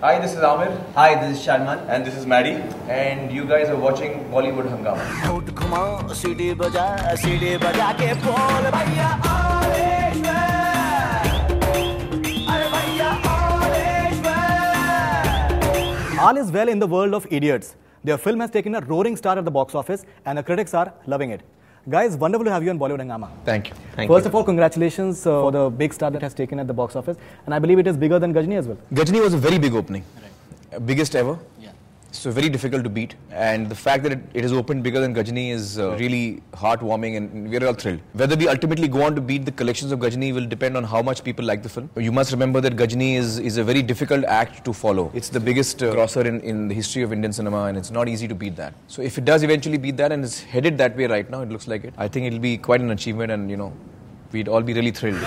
Hi, this is Aamir. Hi, this is Sharman. And this is Maddy. And you guys are watching Bollywood Hungama. All is well in the world of idiots. Their film has taken a roaring start at the box office and the critics are loving it. Guys, wonderful to have you on Bollywood Hungama. Thank you. First of all, congratulations for the big start that has taken at the box office. And I believe it is bigger than Gajni as well. Gajni was a very big opening. Right. Biggest ever. Yeah. So very difficult to beat. And the fact that it has opened bigger than Gajni is really heartwarming, and we're all thrilled. Whether we ultimately go on to beat the collections of Gajni will depend on how much people like the film. You must remember that Gajni is a very difficult act to follow. It's the biggest grosser in the history of Indian cinema, and it's not easy to beat that. So if it does eventually beat that, and it's headed that way right now, it looks like it, I think it'll be quite an achievement, and we'd all be really thrilled.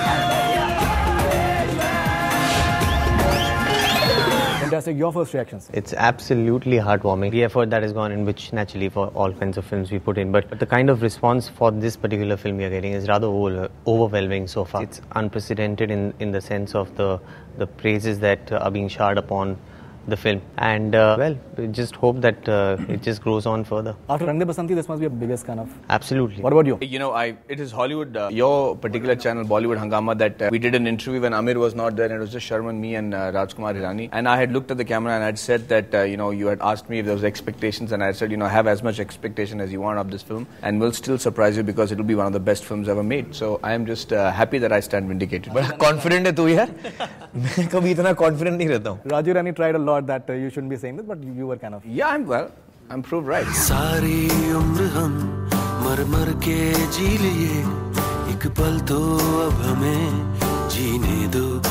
Fantastic. Your first reactions? It's absolutely heartwarming. The effort that has gone in, which naturally for all kinds of films we put in, but the kind of response for this particular film we are getting is rather overwhelming so far. It's unprecedented in the sense of the praises that are being showered upon the film, and well, we just hope that it just grows on further. After Rang De Basanti, this must be a biggest kind of... Absolutely. What about you? It is Hollywood, your particular channel, Bollywood Hungama, that we did an interview when Aamir was not there, and it was just Sharman, me and Rajkumar Hirani. And I had looked at the camera and I had said that, you had asked me if there was expectations, and I said, have as much expectation as you want of this film, and we'll still surprise you because it will be one of the best films ever made. So I am just happy that I stand vindicated. But confident है तू यार? मैं कभी इतना confident नहीं रहता हूँ. Raju Rani tried a lot that you shouldn't be saying this, but you were kind of... Yeah, I'm proved right. सारी उम्र हम मर के जी लिए एक पल तो अब हमें जीने दो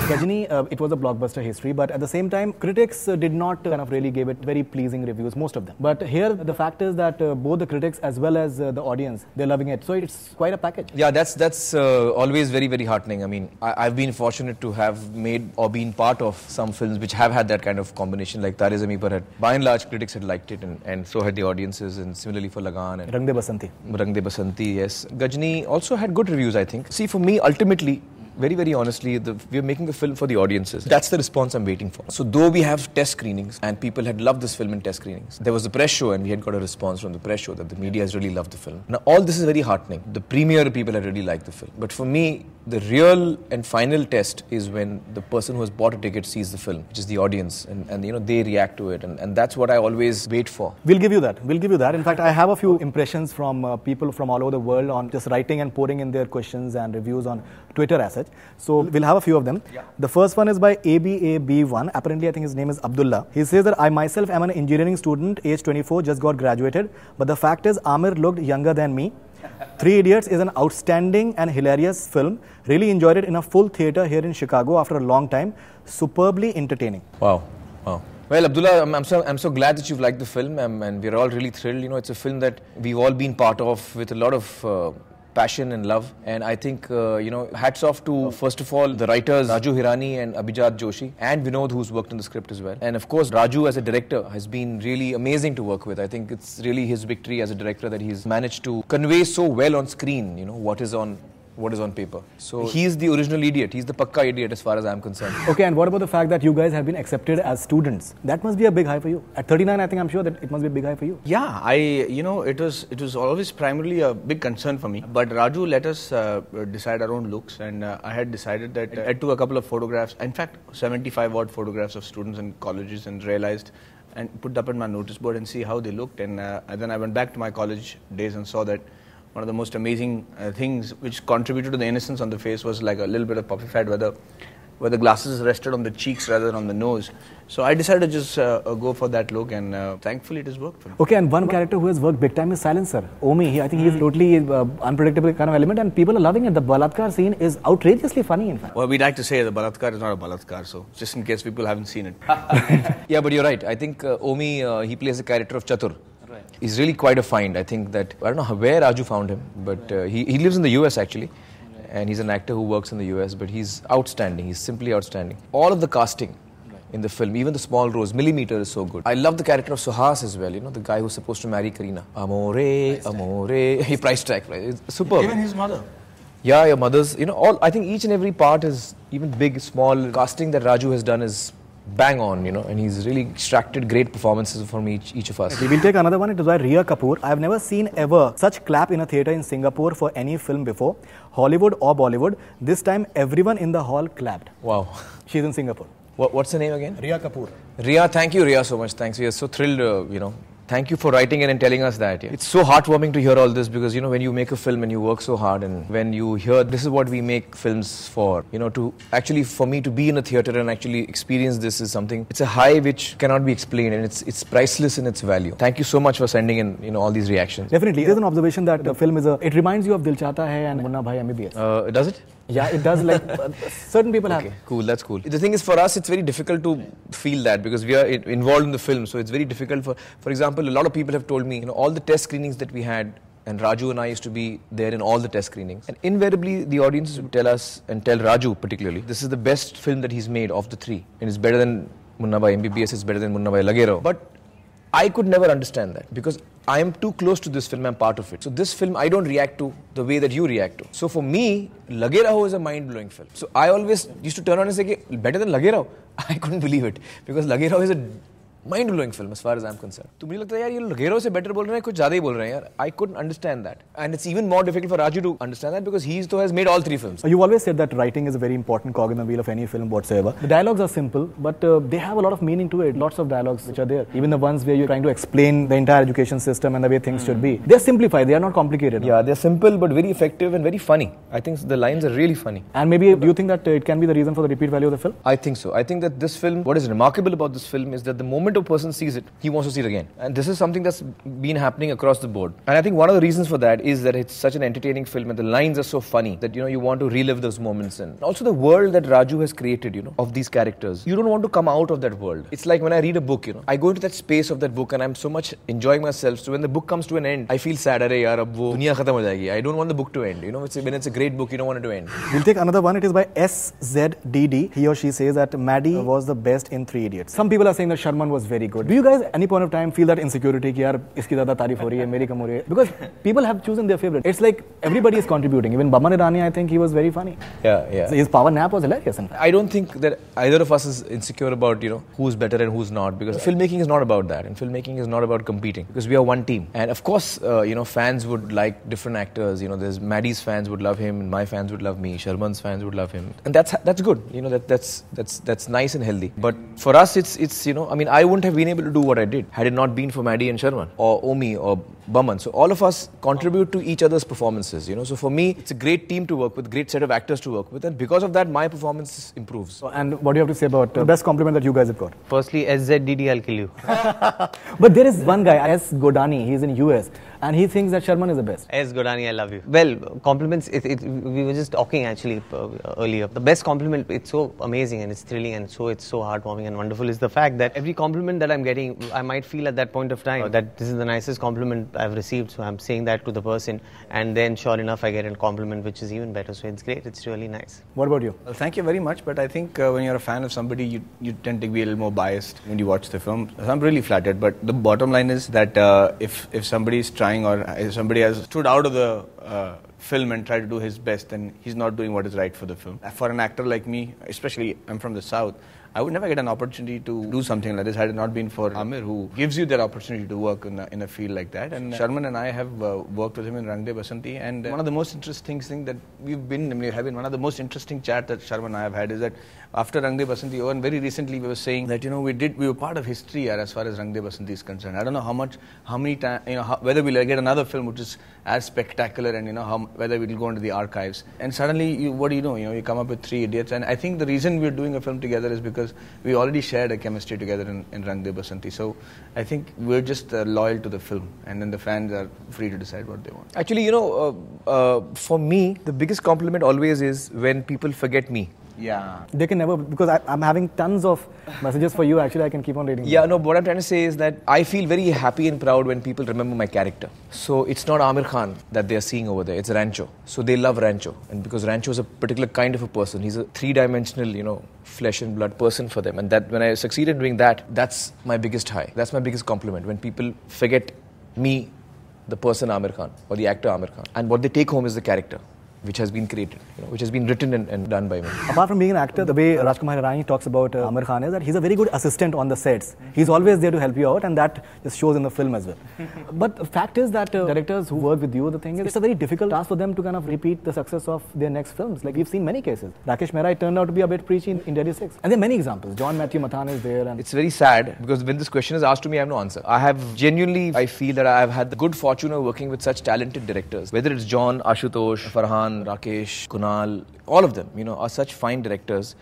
Gajni, it was a blockbuster history, but at the same time, critics did not kind of really give it very pleasing reviews, most of them. But here, the fact is that both the critics as well as the audience, they're loving it. So it's quite a package. Yeah, that's always very, very heartening. I mean, I've been fortunate to have made or been part of some films which have had that kind of combination, like Tare Zameen Par. By and large, critics had liked it, and so had the audiences, and similarly for Lagan. And Rang De Basanti. Rang De Basanti, yes. Gajni also had good reviews, I think. See, for me, ultimately, very, very honestly, we are making the film for the audiences. That's the response I'm waiting for. So though we have test screenings and people had loved this film in test screenings, there was a press show and we had got a response from the press show that the media has really loved the film. Now all this is very heartening. The premiere people had really liked the film. But for me, the real and final test is when the person who has bought a ticket sees the film, which is the audience, and they react to it, and that's what I always wait for. We'll give you that. In fact, I have a few impressions from people from all over the world on just writing and pouring in their questions and reviews on Twitter as such. So we'll have a few of them. Yeah. The first one is by ABAB1. Apparently, I think his name is Abdullah. He says that I myself am an engineering student, age 24, just got graduated. But the fact is, Aamir looked younger than me. Three Idiots is an outstanding and hilarious film. Really enjoyed it in a full theatre here in Chicago after a long time. Superbly entertaining. Wow. Well, Abdullah, I'm so glad that you've liked the film, and we're all really thrilled. It's a film that we've all been part of with a lot of passion and love, and I think hats off to first of all the writers Raju Hirani and Abhijat Joshi and Vinod, who's worked on the script as well, and of course Raju as a director has been really amazing to work with. I think it's really his victory as a director that he's managed to convey so well on screen what is on paper. So he's the original idiot. He's the pakka idiot as far as I'm concerned. Okay, and what about the fact that you guys have been accepted as students? That must be a big high for you. At 39, I think I'm sure that it must be a big high for you. Yeah, it was always primarily a big concern for me. But Raju let us decide our own looks, and I had decided that I took a couple of photographs, in fact 75 odd photographs of students in colleges, and realized and put up on my notice board and see how they looked, and then I went back to my college days and saw that one of the most amazing things which contributed to the innocence on the face was like a little bit of puppy fat where the glasses rested on the cheeks rather than on the nose. So I decided to just go for that look, and thankfully it has worked for me. Okay, and one character who has worked big time is Silencer, Omi. I think he's totally unpredictable kind of element, and people are loving it. The Balatkar scene is outrageously funny, in fact. Well, we'd like to say the Balatkar is not a Balatkar, so just in case people haven't seen it. Yeah, but you're right. I think Omi, he plays the character of Chatur. Right. He's really quite a find. I think that, I don't know where Raju found him, but he lives in the US actually. And he's an actor who works in the US, but he's outstanding. He's simply outstanding. All of the casting in the film, even the small roles, Millimeter is so good. I love the character of Suhas as well, the guy who's supposed to marry Kareena. Amore, Amore. He price tag. It's superb. Even his mother. Yeah, your mother's, all, I think each and every part is, even big, small, casting that Raju has done is bang on, and he's really extracted great performances from each of us. We will take another one. It is by Rhea Kapoor. I have never seen ever such clap in a theatre in Singapore for any film before, Hollywood or Bollywood. This time, everyone in the hall clapped. Wow. She's in Singapore. What's the name again? Rhea Kapoor. Rhea, thank you, Rhea, so much. Thanks. We are so thrilled, Thank you for writing it and telling us that. Yeah. It's so heartwarming to hear all this because, when you make a film and you work so hard, and when you hear this is what we make films for, to actually, for me to be in a theatre and actually experience this is something, it's a high which cannot be explained, and it's priceless in its value. Thank you so much for sending in, all these reactions. Definitely. There's an observation that the film it reminds you of Dil Chahta Hai and Munna Bhai MBBS. Does it? Yeah, it does. Like certain people have. Okay, cool. That's cool. The thing is, for us, it's very difficult to feel that because we are involved in the film. So it's very difficult for example, a lot of people have told me, all the test screenings that we had, and Raju and I used to be there in all the test screenings. And invariably, the audience would tell us, and tell Raju particularly, this is the best film that he's made of the three. And it's better than Munna Bhai MBBS, it's better than Munna Bhai Lage Raho. But I could never understand that because I am too close to this film, I'm part of it. So this film, I don't react to the way that you react to. So for me, Lage Raho is a mind-blowing film. So I always used to turn on and say, better than Lage Raho? I couldn't believe it because Lage Raho is a mind-blowing film as far as I'm concerned. तो मुझे लगता है यार ये Lage Raho से better बोल रहे हैं, कुछ ज़्यादा ही बोल रहे हैं यार. I couldn't understand that, and it's even more difficult for Raju to understand that because he has made all three films. You always said that writing is a very important cog in the wheel of any film whatsoever. The dialogues are simple, but they have a lot of meaning to it. Lots of dialogues which are there. Even the ones where you're trying to explain the entire education system and the way things should be. They're simplified. They are not complicated. Yeah, they're simple but very effective and very funny. I think the lines are really funny. And maybe do you think that it can be the reason for the repeat value of the film? I think so. I think that this film, what is remarkable about this film is that the moment a person sees it, he wants to see it again. And this is something that's been happening across the board. And I think one of the reasons for that is that it's such an entertaining film and the lines are so funny that, you want to relive those moments. And also the world that Raju has created, of these characters. You don't want to come out of that world. It's like when I read a book, I go into that space of that book and I'm so much enjoying myself. So when the book comes to an end, I feel sad. Arey yaar, ab wo duniya khatam ho jayegi. I don't want the book to end. When it's a great book, you don't want it to end. We'll take another one. It is by SZDD. He or she says that Maddy was the best in Three Idiots. Some people are saying that Sharman was very good. Do you guys any point of time feel that insecurity कि यार इसकी ज़्यादा तारीफ हो रही है मेरी कम हो रही है? Because people have chosen their favorite. It's like everybody is contributing. Even Baman Irani, I think he was very funny. Yeah. So his power nap was hilarious. In fact. I don't think that either of us is insecure about who's better and who's not, because filmmaking is not about that, and filmmaking is not about competing, because we are one team. And of course, fans would like different actors. There's Maddy's fans would love him, and my fans would love me. Sharman's fans would love him, and that's good. That's nice and healthy. But for us, it's I wouldn't have been able to do what I did had it not been for Maddy and Sharman or Omi or Baman. So all of us contribute to each other's performances. So for me, it's a great team to work with, great set of actors to work with, and because of that, my performance improves. And what do you have to say about the best compliment that you guys have got? Firstly, SZDD, I'll kill you. But there is one guy, S. Godani, he's in US, and he thinks that Sharman is the best. S. Godani, I love you. Well, compliments, we were just talking actually earlier. The best compliment, it's so amazing and it's thrilling and it's so heartwarming and wonderful, is the fact that every compliment that I'm getting, I might feel at that point of time that this is the nicest compliment I've received, so I'm saying that to the person, and then sure enough I get a compliment which is even better, so it's great, it's really nice. What about you? Well, thank you very much, but I think when you're a fan of somebody, you tend to be a little more biased when you watch the film. So I'm really flattered, but the bottom line is that if somebody is trying, or if somebody has stood out of the film and tried to do his best, then he's not doing what is right for the film. For an actor like me, especially I'm from the South, I would never get an opportunity to do something like this had it not been for Aamir, who gives you that opportunity to work in a field like that. And Sharman and I have worked with him in Rang De Basanti, and one of the most interesting things that we have been one of the most interesting chat that Sharman and I have had is that after Rang De Basanti, and very recently we were saying that we were part of history as far as Rang De Basanti is concerned. I don't know how many times, whether we'll get another film which is as spectacular, and whether we'll go into the archives. And suddenly, what do you know? You come up with Three Idiots, and I think the reason we're doing a film together is because we already shared a chemistry together in Rang De Basanti. So I think we're just loyal to the film, and then the fans are free to decide what they want. Actually, for me, the biggest compliment always is when people forget me. Yeah. They can never, because I'm having tons of messages for you. Actually, I can keep on reading. Yeah, no, what I'm trying to say is that I feel very happy and proud when people remember my character. So it's not Aamir Khan that they're seeing over there, it's Rancho. So they love Rancho. And because Rancho is a particular kind of a person, he's a three-dimensional, flesh and blood person for them. And that when I succeed in doing that, that's my biggest high. That's my biggest compliment. When people forget me, the person Aamir Khan, or the actor Aamir Khan, and what they take home is the character. which has been created, which has been written and done by me. Apart from being an actor, the way Rajkumar Hirani talks about Aamir Khan is that he's a very good assistant on the sets. He's always there to help you out, and that just shows in the film as well. But the fact is that directors who work with you, the thing is, it's a very difficult task for them to kind of repeat the success of their next films. Like we've seen many cases. Rakesh Mehra turned out to be a bit preachy in Delhi 6. And there are many examples. John Matthew Mathan is there. And it's very sad because when this question is asked to me, I have no answer. I have genuinely, I feel that I have had the good fortune of working with such talented directors. Whether it's John, Ashutosh, Farhan, Rakesh, Kunal, all of them, are such fine directors.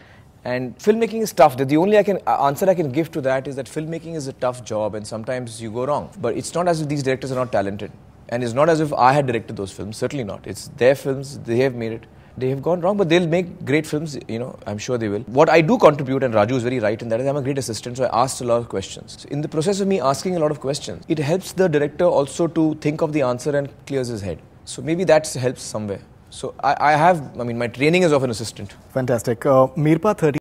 And filmmaking is tough. The only answer I can give to that is that filmmaking is a tough job and sometimes you go wrong. But it's not as if these directors are not talented. And it's not as if I had directed those films. Certainly not. It's their films. They have made it. They have gone wrong, but they'll make great films, I'm sure they will. What I do contribute, and Raju is very right in that, is I'm a great assistant, so I asked a lot of questions. So in the process of me asking a lot of questions, it helps the director also to think of the answer and clears his head. So maybe that helps somewhere. So my training is of an assistant. Fantastic. Mirpa 13.